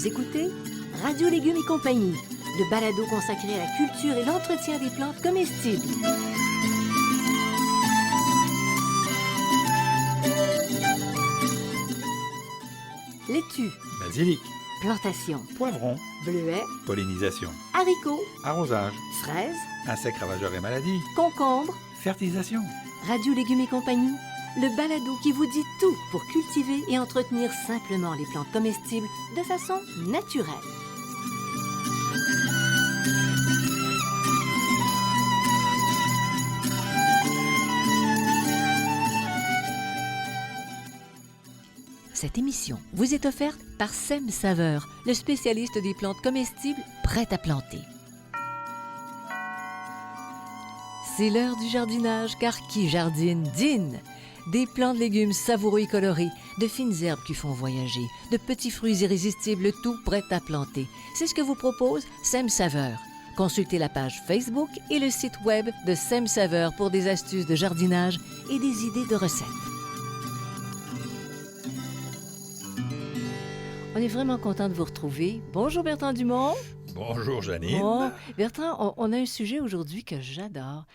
écoutez Radio Légumes et compagnie, le balado consacré à la culture et l'entretien des plantes comestibles. Laitue, Basilic, plantation, poivron, bleuets, pollinisation, haricots, arrosage, fraises, insectes ravageurs et maladies, concombres. fertilisation. Radio Légumes et compagnie, le balado qui vous dit tout pour cultiver et entretenir simplement les plantes comestibles de façon naturelle. Cette émission vous est offerte par Sem Saveur, le spécialiste des plantes comestibles prêtes à planter. C'est l'heure du jardinage, car qui jardine dîne. Des plants de légumes savoureux et colorés, de fines herbes qui font voyager, de petits fruits irrésistibles, tout prêt à planter. C'est ce que vous propose Sem Saveur. Consultez la page Facebook et le site web de Sem Saveur pour des astuces de jardinage et des idées de recettes. On est vraiment content de vous retrouver. Bonjour Bertrand Dumont. Bonjour Janine. Bon, Bertrand, on a un sujet aujourd'hui que j'adore.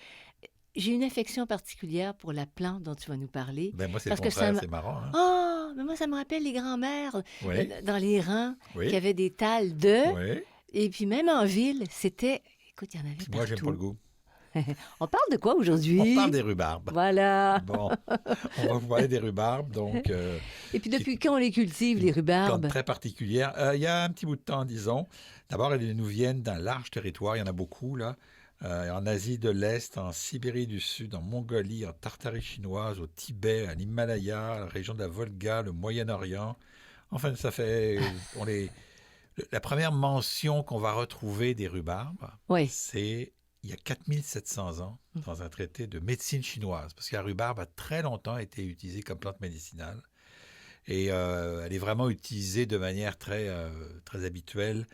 J'ai une affection particulière pour la plante dont tu vas nous parler. Ben moi, c'est Parce le que contraire, ça c'est marrant. Hein? Ah, mais moi, ça me rappelle les grands-mères Oui. dans les rangs Oui. qui avaient des talles d'œufs. Oui. Et puis même en ville, c'était... Écoute, il y en avait Puis partout. moi, j'aime pas le goût. On parle de quoi aujourd'hui? On parle des rhubarbes. Voilà. Bon, on va vous parler des rhubarbes, donc... Et puis depuis quand on les cultive, les rhubarbes? plante très particulière. Il y a un petit bout de temps, disons. D'abord, elles nous viennent d'un large territoire. Il y en a beaucoup, là. En Asie de l'Est, en Sibérie du Sud, en Mongolie, en Tartarie chinoise, au Tibet, à l'Himalaya, la région de la Volga, le Moyen-Orient. Enfin, ça fait... La première mention qu'on va retrouver des rhubarbes, Oui. c'est il y a 4700 ans, dans un traité de médecine chinoise. Parce que la rhubarbe a très longtemps été utilisée comme plante médicinale. Et elle est vraiment utilisée de manière très, très habituelle.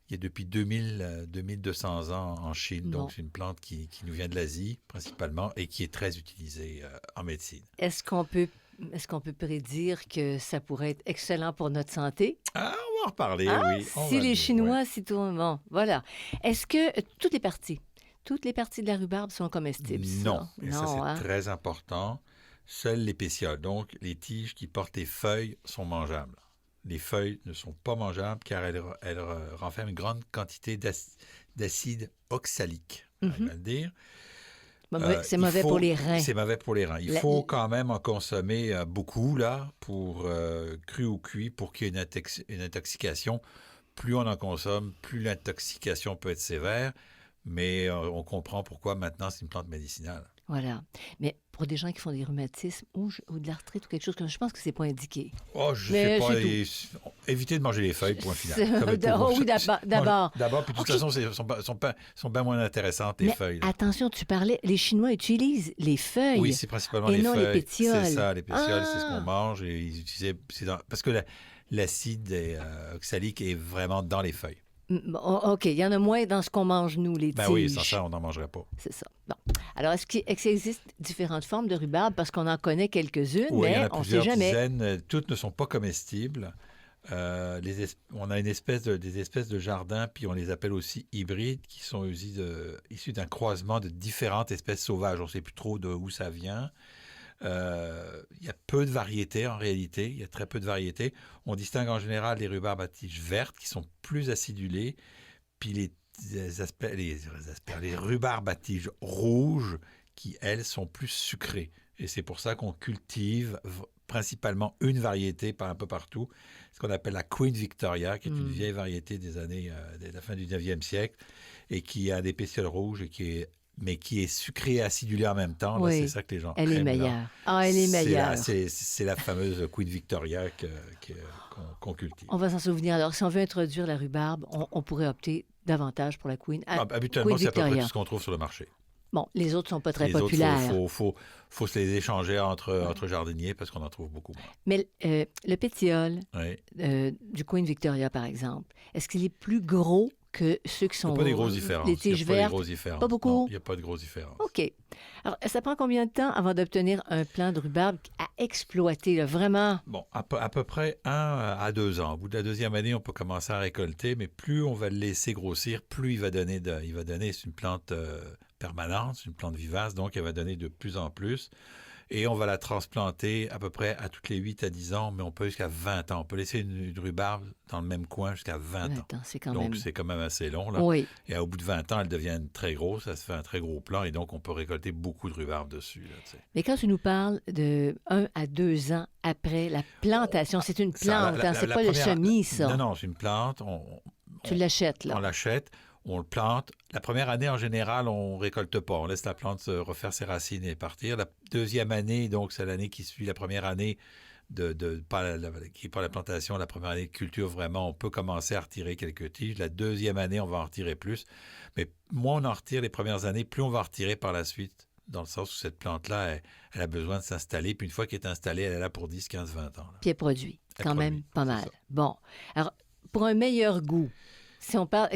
Il y a depuis 2200 ans en Chine. Bon. Donc, c'est une plante qui nous vient de l'Asie, principalement, et qui est très utilisée en médecine. Est-ce qu'on peut prédire que ça pourrait être excellent pour notre santé? Ah, on va en reparler, Ah, oui. On si va les dire, Chinois, ouais. si tout... Bon, voilà. Est-ce que toutes les parties de la rhubarbe sont comestibles? Non, et ça, c'est hein? très important. Seules les pétioles, donc les tiges qui portent les feuilles, sont mangeables. Les feuilles ne sont pas mangeables car elles renferment une grande quantité d'acide oxalique, on va le dire. C'est mauvais pour les reins. C'est mauvais pour les reins. Il faut quand même en consommer beaucoup, là, pour cru ou cuit, pour qu'il y ait une intoxication. Plus on en consomme, plus l'intoxication peut être sévère. Mais on comprend pourquoi maintenant c'est une plante médicinale. Voilà. Mais pour des gens qui font des rhumatismes ou de l'arthrite ou quelque chose comme ça, je pense que c'est pas indiqué. Oh, je Mais sais pas. Évitez de manger les feuilles, point final. Oui, d'abord. D'abord, puis de toute façon, sont bien moins intéressantes, les Mais feuilles. Là. attention, tu parlais, les Chinois utilisent les feuilles. Oui, c'est principalement et les non feuilles. les pétioles. C'est ça, les pétioles, c'est ce Ah! qu'on mange. Et ils utilisaient, parce que l'acide oxalique est vraiment dans les feuilles. OK, il y en a moins dans ce qu'on mange, nous, les tiges. Ben oui, sans ça, on n'en mangerait pas. C'est ça. Bon. Alors, est-ce qu'il existe différentes formes de rhubarbe? Parce qu'on en connaît quelques-unes, Oui, il y en mais a on ne sait plusieurs jamais. dizaines. Toutes ne sont pas comestibles. On a des espèces de jardins, puis on les appelle aussi hybrides, qui sont issus d'un croisement de différentes espèces sauvages. On ne sait plus trop d'où ça vient. Il y a peu de variétés en réalité, il y a très peu de variétés. On distingue en général les rhubarbes à tiges vertes qui sont plus acidulées, puis les rhubarbes à tiges rouges qui, elles, sont plus sucrées. Et c'est pour ça qu'on cultive principalement une variété un peu partout, ce qu'on appelle la Queen Victoria, qui est une vieille variété de la fin du 9e siècle, et qui a des pétioles rouges mais qui est sucrée et acidulée en même temps. Là, Oui, c'est ça que les gens elle aiment. est meilleure. Là. Ah, elle est meilleure. C'est la fameuse Queen Victoria qu'on cultive. On va s'en souvenir. Alors, si on veut introduire la rhubarbe, on pourrait opter davantage pour la Queen. Habituellement, Queen c'est à peu près Victoria. tout ce qu'on trouve sur le marché. Bon, les autres ne sont pas très Les populaires. autres, faut se les échanger entre jardiniers parce qu'on en trouve beaucoup moins. Mais le pétiole Oui. du Queen Victoria, par exemple, est-ce qu'il est plus gros que ceux qui Il n'y sont a pas des grosses différences. les tiges vertes. Pas beaucoup? Non, il n'y a pas de grosses différences. OK. Alors, ça prend combien de temps avant d'obtenir un plant de rhubarbe à exploiter, là, vraiment? Bon, à peu près 1 à 2 ans. Au bout de la deuxième année, on peut commencer à récolter, mais plus on va le laisser grossir, plus il va donner. C'est une plante permanente, c'est une plante vivace, donc elle va donner de plus en plus. Et on va la transplanter à peu près à toutes les 8 à 10 ans, mais on peut jusqu'à 20 ans. On peut laisser une rhubarbe dans le même coin jusqu'à 20 ans. Attends, c'est quand Donc, même... c'est quand même assez long, là. Oui. Et au bout de 20 ans, elle devient très grosse, ça se fait un très gros plant, et donc on peut récolter beaucoup de rhubarbe dessus, là, tu sais. Mais quand tu nous parles de 1 à 2 ans après la plantation, c'est une plante, c'est pas le semis, ça. Non, c'est une plante. Tu l'achètes, là. On l'achète, on le plante. La première année, en général, on ne récolte pas. On laisse la plante refaire ses racines et partir. La deuxième année, donc, c'est l'année qui suit la première année qui n'est pas la plantation, la première année de culture, vraiment, on peut commencer à retirer quelques tiges. La deuxième année, on va en retirer plus. Mais moins on en retire les premières années, plus on va en retirer par la suite, dans le sens où cette plante-là, elle a besoin de s'installer. Puis une fois qu'elle est installée, elle est là pour 10, 15, 20 ans. Là. Puis elle produit, quand même pas mal. Ça. Bon, alors, pour un meilleur goût, si on parle...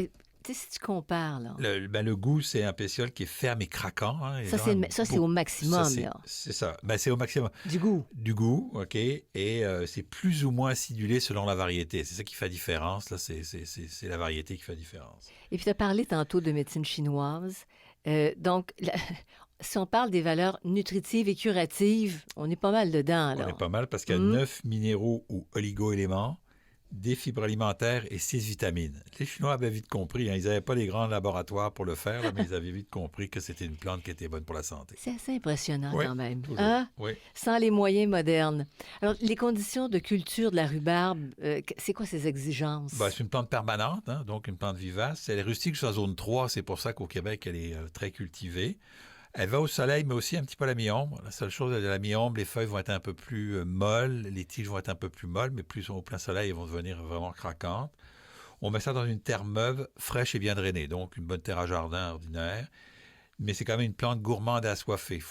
Tu sais, si tu compares, là... Le goût, c'est un pétiole qui est ferme et craquant. Hein, Ça, c'est au maximum, là. C'est ça. Ben, c'est au maximum. Du goût. Du goût, OK. Et c'est plus ou moins acidulé selon la variété. C'est ça qui fait la différence. Là. C'est la variété qui fait la différence. Et puis, tu as parlé tantôt de médecine chinoise. Donc, si on parle des valeurs nutritives et curatives, on est pas mal dedans, là. On est pas mal parce qu'il y a 9 minéraux ou oligo-éléments, des fibres alimentaires et 6 vitamines. Les Chinois avaient vite compris. Hein, ils n'avaient pas les grands laboratoires pour le faire, là, mais ils avaient vite compris que c'était une plante qui était bonne pour la santé. C'est assez impressionnant quand même. Hein? Oui. Sans les moyens modernes. Alors, les conditions de culture de la rhubarbe, c'est quoi ces exigences? Ben, c'est une plante permanente, hein, donc une plante vivace. Elle est rustique sur la zone 3. C'est pour ça qu'au Québec, elle est très cultivée. Elle va au soleil, mais aussi un petit peu à la mi-ombre. La seule chose, à la mi-ombre, les feuilles vont être un peu plus molles, les tiges vont être un peu plus molles, mais plus au plein soleil, elles vont devenir vraiment craquantes. On met ça dans une terre meuve, fraîche et bien drainée, donc une bonne terre à jardin ordinaire. Mais c'est quand même une plante gourmande et assoiffée.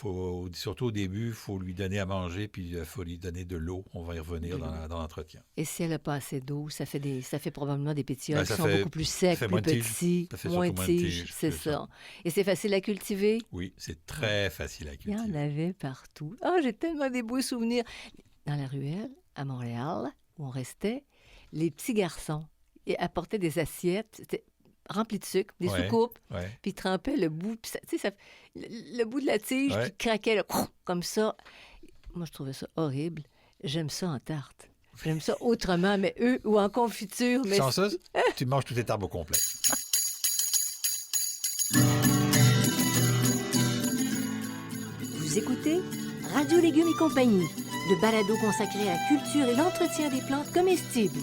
Surtout au début, il faut lui donner à manger, puis il faut lui donner de l'eau. On va y revenir dans l'entretien. Et si elle n'a pas assez d'eau, ça fait probablement des pétioles qui sont beaucoup plus secs, plus moins petits, moins de tiges, c'est ça. Et c'est facile à cultiver? Oui, c'est très facile à cultiver. Il y en avait partout. Ah, j'ai tellement des beaux souvenirs. Dans la ruelle, à Montréal, où on restait, les petits garçons apportaient des assiettes, c'était rempli de sucre, des soucoupes, puis ils trempaient le bout, puis le bout de la tige qui craquait là, comme ça. Moi, je trouvais ça horrible. J'aime ça en tarte. J'aime ça autrement, mais eux, ou en confiture. Mais sans ça, tu manges toutes les tarbes au complet. Vous écoutez Radio Légumes et compagnie, le balado consacré à la culture et l'entretien des plantes comestibles.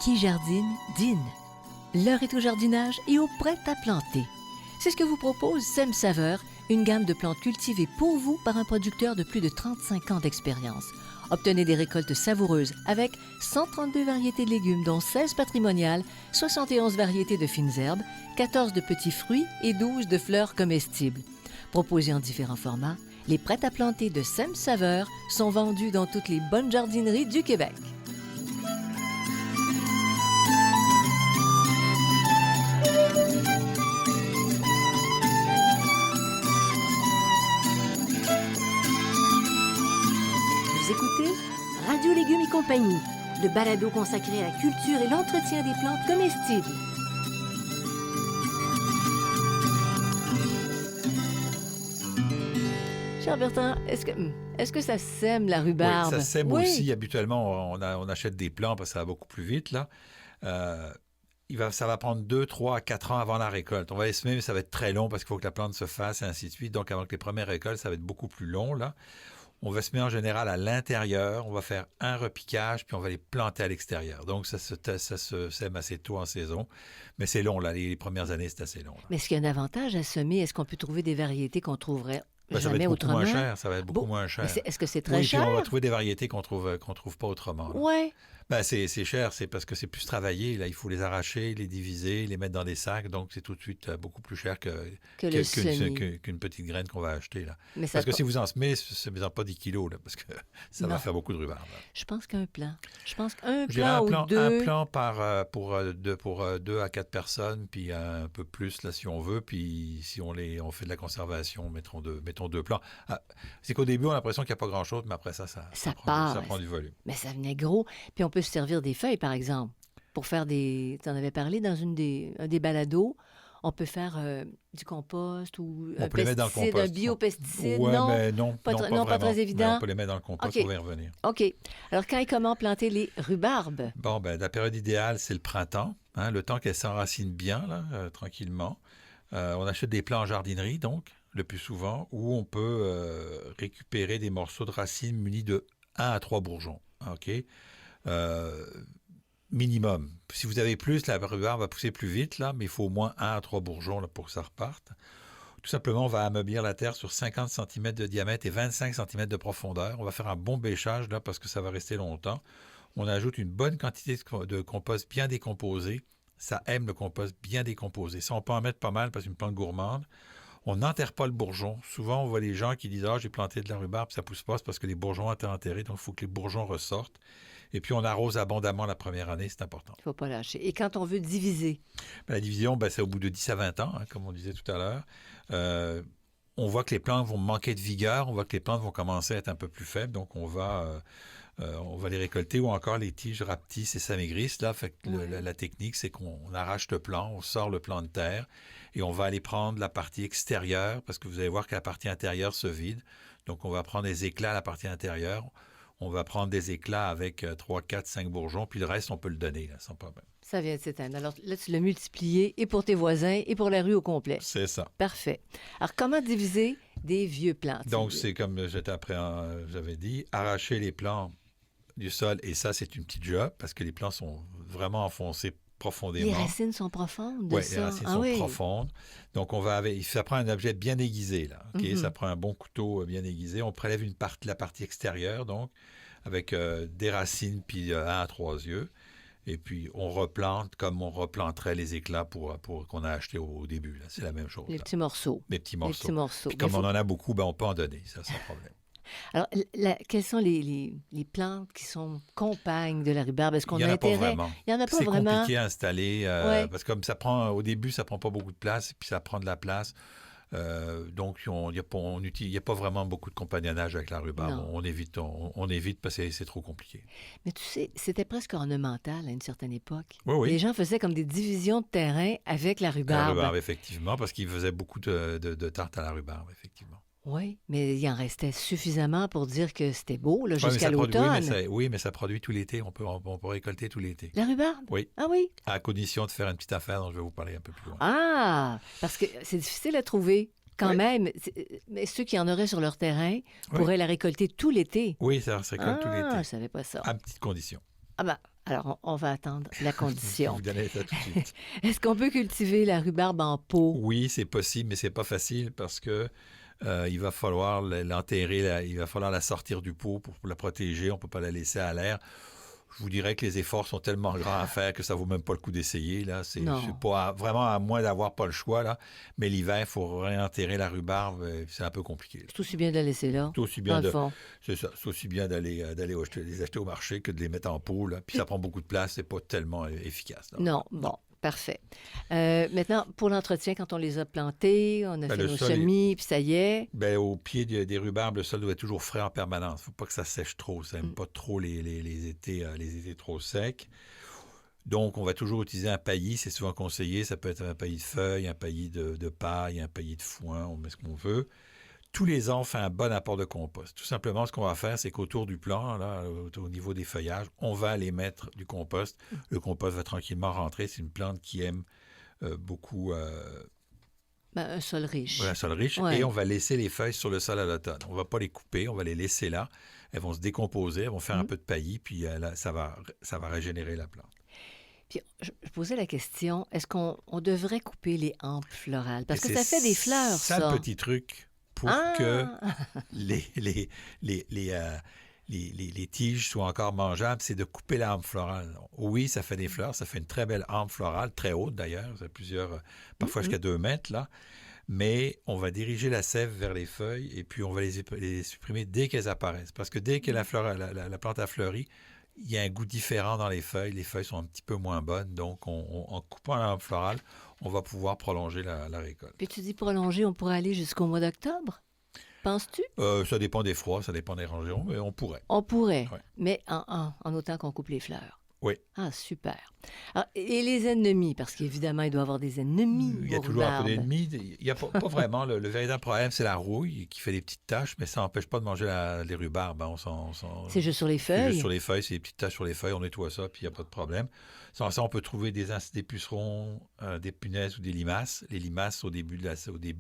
Qui jardine, dîne. L'heure est au jardinage et au prêt à planter. C'est ce que vous propose Sem Saveur, une gamme de plantes cultivées pour vous par un producteur de plus de 35 ans d'expérience. Obtenez des récoltes savoureuses avec 132 variétés de légumes, dont 16 patrimoniales, 71 variétés de fines herbes, 14 de petits fruits et 12 de fleurs comestibles. Proposés en différents formats, les prêts à planter de Sem Saveur sont vendus dans toutes les bonnes jardineries du Québec. Écoutez Radio Légumes et compagnie, le balado consacré à la culture et l'entretien des plantes comestibles. Cher Bertrand, est-ce que ça sème la rhubarbe? Oui, ça sème aussi. Habituellement, on achète des plants parce que ça va beaucoup plus vite, là. Ça va prendre 2, 3, 4 ans avant la récolte. On va les semer, mais ça va être très long parce qu'il faut que la plante se fasse et ainsi de suite. Donc, avant que les premières récoltes, ça va être beaucoup plus long, là. On va semer en général à l'intérieur, on va faire un repiquage, puis on va les planter à l'extérieur. Donc, ça se sème assez tôt en saison. Mais c'est long, là. Les premières années, c'est assez long. Là. Mais est-ce qu'il y a un avantage à semer? Est-ce qu'on peut trouver des variétés qu'on trouverait Ben, ça va jamais être beaucoup autrement. moins cher. Ça va être beaucoup moins Mais cher. est-ce que c'est très Oui, puis on va cher? trouver des variétés qu'on trouve pas autrement, là. Oui. Ben, c'est cher, c'est parce que c'est plus travaillé. Là, il faut les arracher, les diviser, les mettre dans des sacs. Donc, c'est tout de suite beaucoup plus cher Le semis. qu'une petite graine qu'on va acheter, là. Mais ça Parce que si vous en semez, ce n'est pas 10 kilos, là, parce que ça Non. va faire beaucoup de rhubarbe, là. Je pense qu'un plant. Je pense qu'un Je dirais plant ou deux. un plan pour 2 à 4 personnes, puis un peu plus, là, si on veut. Puis si on fait de la conservation, mettons deux plants. Ah, c'est qu'au début, on a l'impression qu'il n'y a pas grand-chose, mais après ça Ça prend, passe. prend du volume. Mais ça venait gros. Puis on peut se servir des feuilles, par exemple, pour faire des... Tu en avais parlé dans un des balados. On peut faire du compost ou On peut les mettre dans le pesticide, compost. un biopesticide. Ouais, non? mais non, Pas non, tr- pas non, pas vraiment. très évident. Mais on peut les mettre dans le compost, OK. on va y revenir. OK. Alors, quand et comment planter les rhubarbes? Bon, ben, la période idéale, c'est le printemps, hein, le temps qu'elles s'enracinent bien, là, tranquillement. On achète des plants en jardinerie, donc, le plus souvent, où on peut récupérer des morceaux de racines munis de 1 à 3 bourgeons. OK? Minimum. Si vous avez plus, la rhubarbe va pousser plus vite, là, mais il faut au moins 1 à 3 bourgeons là, pour que ça reparte. Tout simplement, on va ameublir la terre sur 50 cm de diamètre et 25 cm de profondeur. On va faire un bon bêchage, là, parce que ça va rester longtemps. On ajoute une bonne quantité de compost bien décomposé. Ça aime le compost bien décomposé. Ça, on peut en mettre pas mal parce que c'est une plante gourmande. On n'enterre pas le bourgeon. Souvent, on voit les gens qui disent « Ah, j'ai planté de la rhubarbe, ça ne pousse pas, c'est parce que les bourgeons ont été enterrés, donc il faut que les bourgeons ressortent. » Et puis, on arrose abondamment la première année, c'est important. Il ne faut pas lâcher. Et quand on veut diviser? Ben, la division, ben, c'est au bout de 10 à 20 ans, hein, comme on disait tout à l'heure. On voit que les plantes vont manquer de vigueur, on voit que les plantes vont commencer à être un peu plus faibles, donc on va les récolter, ou encore les tiges rapetissent et s'amaigrissent. Là, fait que la technique, c'est qu'on arrache le plant, on sort le plant de terre, et on va aller prendre la partie extérieure, parce que vous allez voir que la partie intérieure se vide. Donc, on va prendre des éclats à la partie intérieure. On va prendre des éclats avec 3, 4, 5 bourgeons, puis le reste, on peut le donner, là, sans problème. Ça vient de s'éteindre. Alors là, tu l'as multiplié et pour tes voisins et pour la rue au complet. C'est ça. Parfait. Alors, comment diviser des vieux plants? Donc, c'est comme j'avais dit, arracher les plants du sol, et ça, c'est une petite job, parce que les plants sont vraiment enfoncés profondément. Les racines sont profondes de Oui, ça? les racines sont profondes. Donc, ça prend un objet bien aiguisé, là. OK? Ça prend un bon couteau bien aiguisé. On prélève la partie extérieure, donc, avec des racines, puis 1 à 3 yeux. Et puis, on replante comme on replanterait les éclats qu'on a achetés au début, là. C'est la même chose. Les là. petits morceaux. Les petits morceaux. Les petits morceaux. Puis, comme on en a beaucoup, ben, on peut en donner, ça, sans problème. Alors, quelles sont les plantes qui sont compagnes de la rhubarbe? Est-ce qu'on Il a n'y en a pas intérêt? vraiment. Il n'y en a pas C'est vraiment. compliqué à installer parce que comme au début, ça prend pas beaucoup de place, et puis ça prend de la place. Donc, il n'y a pas vraiment beaucoup de compagnonnage avec la rhubarbe. Non. On évite parce que c'est trop compliqué. Mais tu sais, c'était presque ornemental à une certaine époque. Oui, oui. Les gens faisaient comme des divisions de terrain avec la La rhubarbe. rhubarbe, effectivement, parce qu'ils faisaient beaucoup de tartes à la rhubarbe, effectivement. Oui, mais il en restait suffisamment pour dire que c'était beau là, Ouais, mais jusqu'à ça produit- l'automne. oui, mais ça produit tout l'été. On peut récolter tout l'été. La rhubarbe? Oui, Ah oui? à condition de faire une petite affaire dont je vais vous parler un peu plus loin. Ah! Parce que c'est difficile à trouver quand Oui. même. Mais ceux qui en auraient sur leur terrain pourraient la récolter tout l'été. Oui, ça se récolte tout Ah, l'été, je savais pas ça. à petite condition. Ah ben, alors on va attendre la Je condition. vous donner ça tout de suite. Est-ce qu'on peut cultiver la rhubarbe en pot? Oui, c'est possible, mais c'est pas facile parce que il va falloir l'enterrer, il va falloir la sortir du pot pour la protéger. On ne peut pas la laisser à l'air. Je vous dirais que les efforts sont tellement grands à faire que ça ne vaut même pas le coup d'essayer. Là. C'est pas vraiment à moins d'avoir pas le choix. Là. Mais l'hiver, il faut réenterrer la rhubarbe. C'est un peu compliqué. C'est aussi bien de la laisser là, C'est aussi dans bien le fond. c'est ça. C'est aussi bien d'aller les acheter au marché que de les mettre en pot. Là. Puis ça prend beaucoup de place. C'est pas tellement efficace. Là. Non, bon, parfait. Maintenant, pour l'entretien, quand on les a plantés, on a fait le nos sol semis, puis ça y est. Ben, au pied des rhubarbes, le sol doit être toujours frais en permanence. Il ne faut pas que ça sèche trop. Ça n'aime pas trop les étés trop secs. Donc, on va toujours utiliser un paillis. C'est souvent conseillé. Ça peut être un paillis de feuilles, un paillis de paille, un paillis de foin. On met ce qu'on veut. Tous les ans, on fait un bon apport de compost. Tout simplement, ce qu'on va faire, c'est qu'autour du plant, là, au niveau des feuillages, on va aller mettre du compost. Le compost va tranquillement rentrer. C'est une plante qui aime beaucoup... Un sol riche. un sol riche, Ouais. et on va laisser les feuilles sur le sol à l'automne. On ne va pas les couper, on va les laisser là. Elles vont se décomposer, elles vont faire un peu de paillis, puis là, ça va régénérer la plante. Puis je posais la question, est-ce qu'on devrait couper les hampes florales? Parce Et que ça fait des fleurs, c'est ça. un petit truc pour que les tiges soient encore mangeables, c'est de couper la hampe florale. Oui, ça fait des fleurs, ça fait une très belle hampe florale, très haute d'ailleurs, ça fait plusieurs, parfois jusqu'à 2 mètres, là. Mais on va diriger la sève vers les feuilles et puis on va les supprimer dès qu'elles apparaissent. Parce que dès que la plante a fleuri, il y a un goût différent dans les feuilles sont un petit peu moins bonnes. Donc, en coupant la hampe florale, on va pouvoir prolonger la récolte. Puis tu dis prolonger, on pourrait aller jusqu'au mois d'octobre? Penses-tu? Ça dépend des froids, ça dépend des régions, mais on pourrait. On pourrait, Ouais. mais en autant qu'on coupe les fleurs. Oui. Ah, super. Alors, et les ennemis, parce qu'évidemment, il doit y avoir des ennemis. Il y a au toujours un peu rhubarbe. d'ennemis. Il n'y a pas vraiment. Le véritable problème, c'est la rouille qui fait des petites taches, mais ça n'empêche pas de manger les rhubarbes. Hein. C'est juste sur les C'est feuilles? juste sur les feuilles, c'est des petites taches sur les feuilles, on nettoie ça, puis il n'y a pas de problème. Sans ça, on peut trouver des pucerons, des punaises ou des limaces. Les limaces, au début,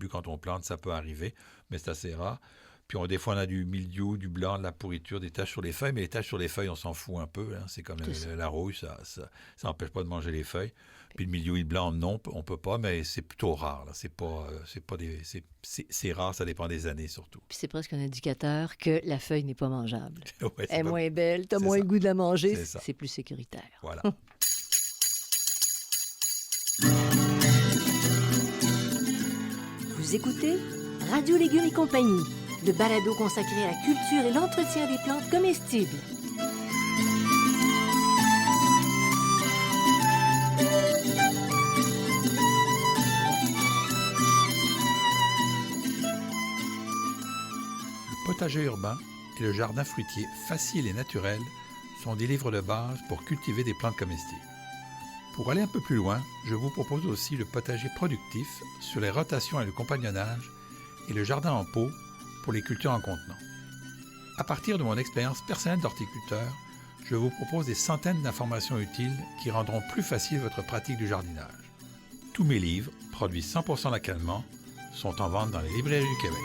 quand on plante, ça peut arriver, mais c'est assez rare. Puis des fois, on a du mildiou, du blanc, de la pourriture, des taches sur les feuilles, mais les taches sur les feuilles, on s'en fout un peu. Hein. C'est comme la rouille, ça n'empêche pas de manger les feuilles. Puis le mildiou et le blanc, non, on ne peut pas, mais c'est plutôt rare. Là. C'est rare, ça dépend des années surtout. Puis c'est presque un indicateur que la feuille n'est pas mangeable. Ouais, Elle est pas- moins belle, tu as c'est moins ça. le goût de la manger, C'est ça. c'est plus sécuritaire. Voilà. Vous écoutez Radio Légumes et compagnie, le balado consacré à la culture et l'entretien des plantes comestibles. Le potager urbain et le jardin fruitier facile et naturel sont des livres de base pour cultiver des plantes comestibles. Pour aller un peu plus loin, je vous propose aussi le potager productif sur les rotations et le compagnonnage et le jardin en pot pour les cultures en contenant. À partir de mon expérience personnelle d'horticulteur, je vous propose des centaines d'informations utiles qui rendront plus facile votre pratique du jardinage. Tous mes livres, produits 100% localement, sont en vente dans les librairies du Québec.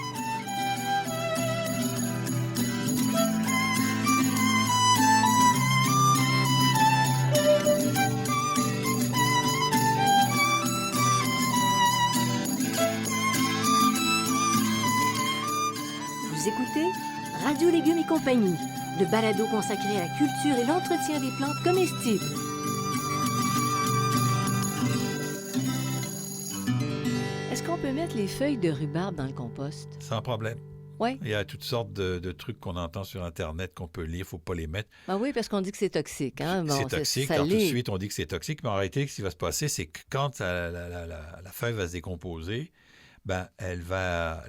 Vous écoutez Radio Légumes et compagnie, le balado consacré à la culture et l'entretien des plantes comestibles. Est-ce qu'on peut mettre les feuilles de rhubarbe dans le compost? Sans problème. Oui. Il y a toutes sortes de trucs qu'on entend sur Internet qu'on peut lire, il ne faut pas les mettre. Ben oui, parce qu'on dit que c'est toxique. Hein? Bon, C'est toxique. ça Alors, tout de l'est. suite, on dit que c'est toxique, mais en réalité, ce qui va se passer, c'est que quand la feuille va se décomposer, ben,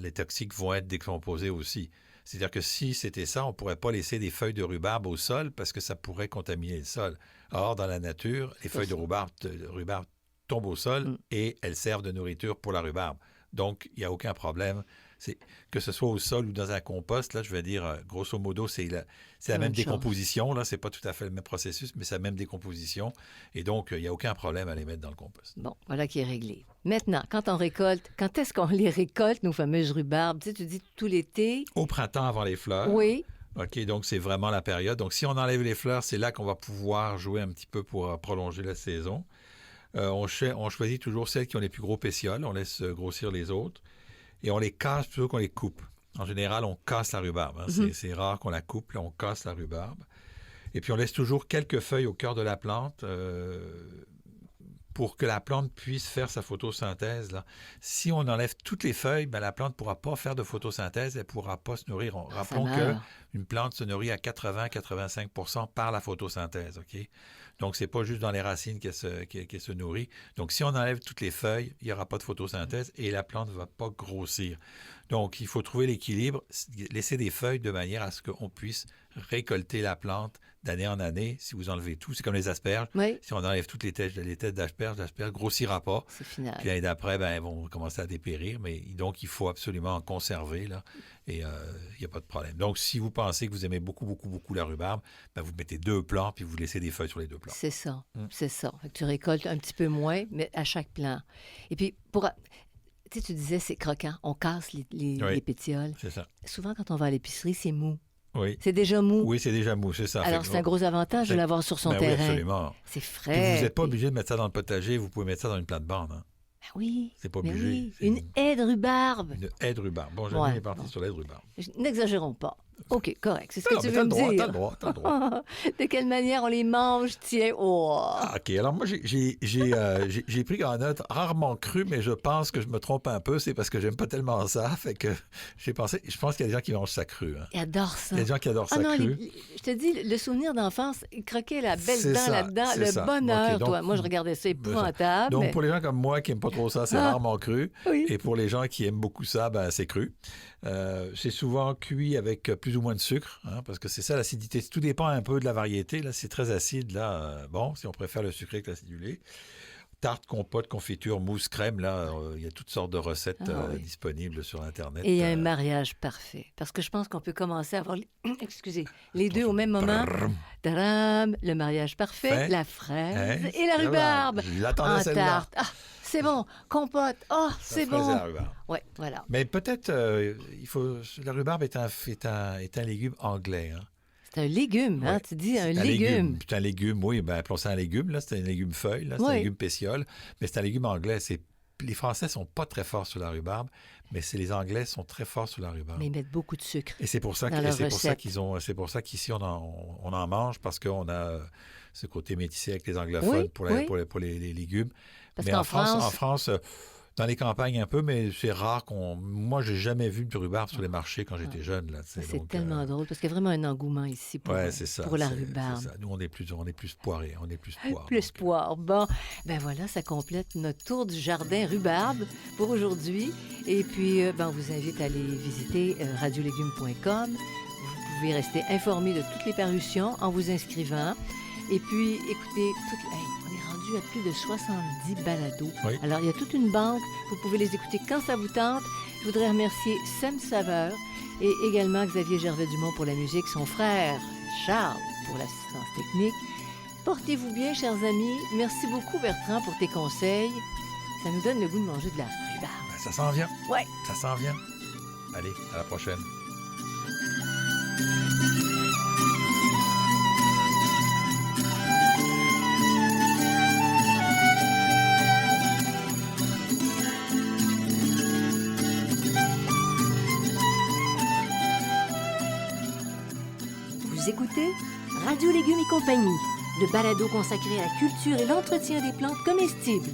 les toxiques vont être décomposés aussi. C'est-à-dire que si c'était ça, on ne pourrait pas laisser des feuilles de rhubarbe au sol parce que ça pourrait contaminer le sol. Or, dans la nature, les feuilles de rhubarbe tombent au sol et elles servent de nourriture pour la rhubarbe. Donc, il n'y a aucun problème. Que ce soit au sol ou dans un compost, là, je vais dire, grosso modo, c'est la même décomposition. Là, c'est pas tout à fait le même processus, mais c'est la même décomposition. Et donc, il n'y a aucun problème à les mettre dans le compost. Bon, voilà qui est réglé. Maintenant, quand on récolte, quand est-ce qu'on les récolte, nos fameuses rhubarbes? Tu sais, tu dis tout l'été. Au printemps, avant les fleurs. Oui. OK, donc c'est vraiment la période. Donc, si on enlève les fleurs, c'est là qu'on va pouvoir jouer un petit peu pour prolonger la saison. On choisit toujours celles qui ont les plus gros pétioles. On laisse grossir les autres. Et on les casse plutôt qu'on les coupe. En général, on casse la rhubarbe. Hein. C'est rare qu'on la coupe, là, on casse la rhubarbe. Et puis, on laisse toujours quelques feuilles au cœur de la plante pour que la plante puisse faire sa photosynthèse. Là. Si on enlève toutes les feuilles, ben, la plante ne pourra pas faire de photosynthèse, elle ne pourra pas se nourrir. Rappelons qu'une plante se nourrit à 80-85% par la photosynthèse. OK? Donc, ce n'est pas juste dans les racines qu'elle se nourrit. Donc, si on enlève toutes les feuilles, il n'y aura pas de photosynthèse et la plante ne va pas grossir. Donc, il faut trouver l'équilibre, laisser des feuilles de manière à ce qu'on puisse récolter la plante d'année en année. Si vous enlevez tout, c'est comme les asperges. Oui. Si on enlève toutes les têtes d'asperges, l'asperge ne grossira pas. C'est final. Puis l'année d'après, ben, elles vont commencer à dépérir. Mais donc, il faut absolument en conserver, là. Et il n'y a pas de problème. Donc, si vous pensez que vous aimez beaucoup, beaucoup, beaucoup la rhubarbe, ben, vous mettez 2 plants, puis vous laissez des feuilles sur les 2 plants. C'est ça, c'est ça. Fait que tu récoltes un petit peu moins, mais à chaque plant. Et puis, tu sais, tu disais, c'est croquant. On casse les pétioles. C'est ça. Souvent, quand on va à l'épicerie, c'est mou. Oui. C'est déjà mou. Oui, c'est déjà mou, c'est ça. Alors, c'est un gros avantage de l'avoir sur son ben terrain. Oui, absolument. C'est Puis frais. vous n'êtes pas obligé de mettre ça dans le potager, vous pouvez mettre ça dans une plate-bande. Hein. Oui. C'est pas mais obligé. oui. C'est Une haie de rhubarbe. une haie de rhubarbe. Bon, Janine Ouais, est partie bon. sur l'aie de rhubarbe. N'exagérons pas. OK, correct. C'est ce que Non, tu mais veux me t'as dire. le droit, t'as le droit. De quelle manière on les mange, tiens? Oh! Ah, OK. Alors, moi, j'ai pris en note rarement cru, mais je pense que je me trompe un peu. C'est parce que j'aime pas tellement ça. Fait que je pense qu'il y a des gens qui mangent ça cru. Hein. Ils adorent ça. Il y a des gens qui adorent Ah ça non, cru. je te dis, le souvenir d'enfance, croquer la belle C'est dent ça, là-dedans, c'est le ça. bonheur, OK, donc, toi. Moi, je regardais ça épouvantable. Donc, mais- pour les gens comme moi qui n'aiment pas trop ça, c'est Ah. rarement cru. Oui. Et pour les gens qui aiment beaucoup ça, ben, c'est cru. C'est souvent cuit avec plus ou moins de sucre, hein, parce que c'est ça l'acidité. Tout dépend un peu de la variété. Là, c'est très acide. Là, bon, si on préfère le sucré que l'acidulé. Tarte, compote, confiture, mousse, crème, là, il y a toutes sortes de recettes Ah oui. disponibles sur Internet. Et il y a un mariage parfait. Parce que je pense qu'on peut commencer à avoir, excusez, les deux au même moment. Tadam! Le mariage parfait, Fait. la fraise Hein? et la rhubarbe. Je l'attendais En celle-là. tarte. Ah, c'est bon. Compote. Oh, La c'est fraise et bon. la rhubarbe. Oui, voilà. Mais peut-être, la rhubarbe est un légume anglais. Hein. C'est un légume, hein? Ouais. Tu dis un C'est légume. C'est un légume, oui. Ben, appelons ça un légume. Là, c'est un légume feuille. Là, c'est un Oui. légume pétiole. Mais c'est un légume anglais. Les Français sont pas très forts sur la rhubarbe, mais les Anglais sont très forts sur la rhubarbe. Mais ils mettent beaucoup de sucre. Et c'est pour ça dans leur c'est recette. pour ça qu'ici on en mange parce qu'on a ce côté métissé avec les anglophones Oui, pour, oui. pour les légumes. Parce Mais qu'en en France, dans les campagnes un peu, mais c'est rare moi j'ai jamais vu de rhubarbe sur les marchés quand j'étais jeune là. C'est Donc, tellement drôle parce qu'il y a vraiment un engouement ici pour, ouais, c'est ça. pour la c'est rhubarbe. ça. Nous on est plus poirés, on est plus poire. Plus donc, poire. Bon, ben voilà, ça complète notre tour du jardin rhubarbe pour aujourd'hui. Et puis, ben, on vous invite à aller visiter radiolégumes.com. Vous pouvez rester informé de toutes les parutions en vous inscrivant. Et puis, écoutez, on est rendu à plus de 70 balados. Oui. Alors, il y a toute une banque. Vous pouvez les écouter quand ça vous tente. Je voudrais remercier Sam Saveur et également Xavier Gervais-Dumont pour la musique, son frère Charles pour l'assistance technique. Portez-vous bien, chers amis. Merci beaucoup, Bertrand, pour tes conseils. Ça nous donne le goût de manger de la rhubarbe. ben, ça s'en vient. Ouais. Ça s'en vient. Allez, à la prochaine. Vous écoutez Radio Légumes et compagnie, le balado consacré à la culture et l'entretien des plantes comestibles.